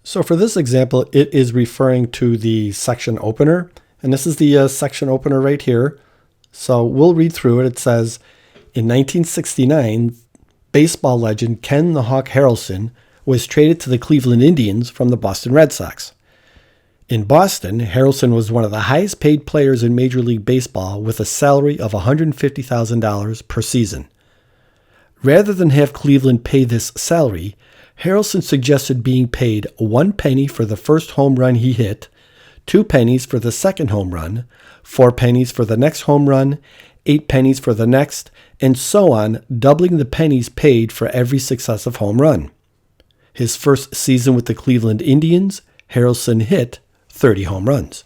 So for this example, it is referring to the section opener. And this is the section opener right here. So we'll read through it. It says, in 1969, baseball legend Ken the Hawk Harrelson was traded to the Cleveland Indians from the Boston Red Sox. In Boston, Harrelson was one of the highest paid players in Major League Baseball with a salary of $150,000 per season. Rather than have Cleveland pay this salary, Harrelson suggested being paid 1 penny for the first home run he hit, 2 pennies for the second home run, 4 pennies for the next home run, 8 pennies for the next, and so on, doubling the pennies paid for every successive home run. His first season with the Cleveland Indians, Harrelson hit 30 home runs.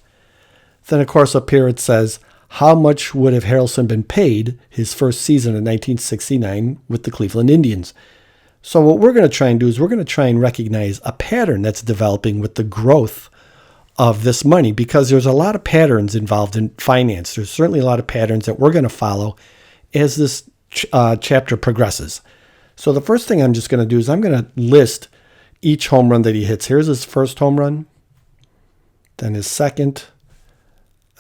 Then, of course, up here it says, how much would have Harrelson been paid his first season in 1969 with the Cleveland Indians? So what we're going to try and do is we're going to try and recognize a pattern that's developing with the growth of this money, because there's a lot of patterns involved in finance. There's certainly a lot of patterns that we're going to follow as this chapter progresses. So the first thing I'm just going to do is I'm going to list each home run that he hits. Here's his first home run, then his second,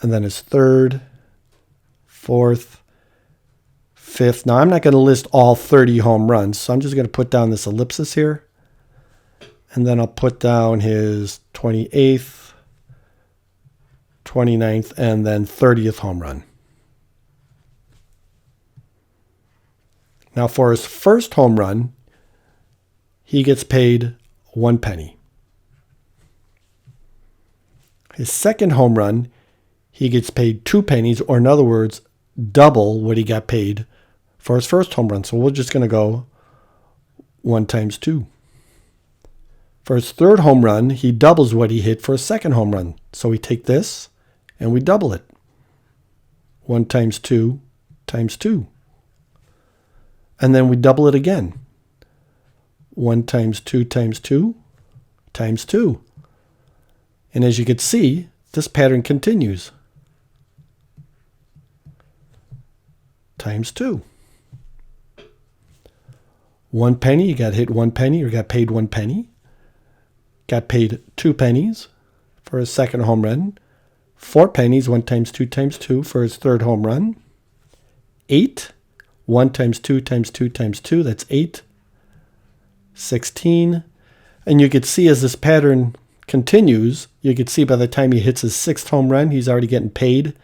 and then his third, fourth, fifth. Now, I'm not going to list all 30 home runs, so I'm just going to put down this ellipsis here. And then I'll put down his 28th, 29th, and then 30th home run. Now, for his first home run, he gets paid 1 penny. His second home run, he gets paid 2 pennies, or in other words, double what he got paid for his first home run. So we're just going to go 1 times 2. For his third home run, he doubles what he hit for his second home run. So we take this and we double it. 1 times 2 times 2. And then we double it again. 1 times 2 times 2 times 2. And as you can see, this pattern continues. Times 2. 1 penny, you got hit 1 penny, or got paid 1 penny. Got paid 2 pennies for his second home run. 4 pennies, 1 times 2 times 2 for his third home run. 8, 1 times 2 times 2 times 2, that's 8. 16. And you could see as this pattern continues, you could see by the time he hits his 6th home run, he's already getting paid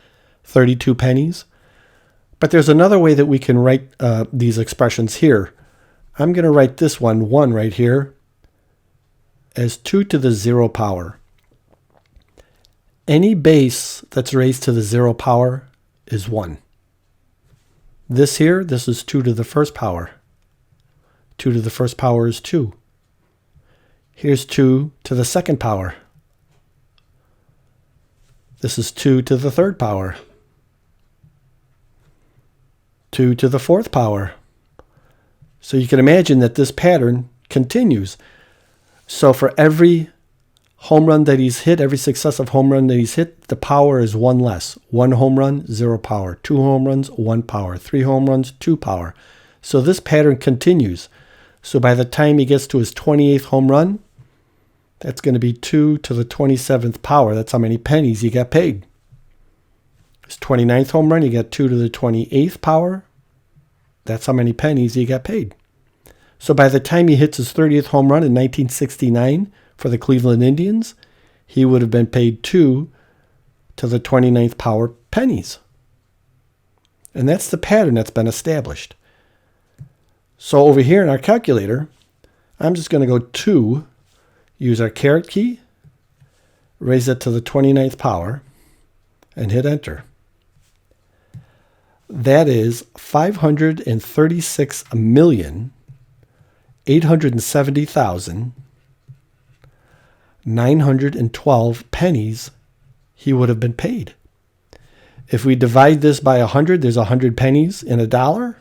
32 pennies. But there's another way that we can write these expressions here. I'm going to write this one right here, as 2 to the 0 power. Any base that's raised to the 0 power is 1. This here, this is 2 to the first power. 2 to the first power is 2. Here's 2 to the second power. This is 2 to the third power. 2 to the fourth power. So you can imagine that this pattern continues. So for every home run that he's hit, every successive home run that he's hit, the power is 1 less. 1 home run, 0 power. 2 home runs, 1 power. 3 home runs, 2 power. So this pattern continues. So by the time he gets to his 28th home run, that's going to be 2 to the 27th power. That's how many pennies he got paid. His 29th home run, he got 2 to the 28th power. That's how many pennies he got paid. So by the time he hits his 30th home run in 1969 for the Cleveland Indians, he would have been paid 2 to the 29th power pennies. And that's the pattern that's been established. So over here in our calculator, I'm just going to go 2, use our caret key, raise it to the 29th power, and hit enter. That is 536,870,912 pennies he would have been paid. If we divide this by 100, there's 100 pennies in a dollar.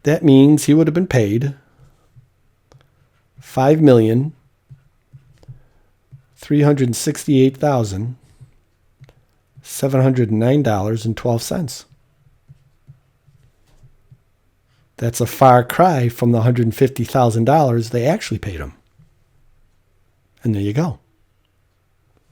That means he would have been paid $5,368,709.12. That's a far cry from the $150,000 they actually paid him. And there you go.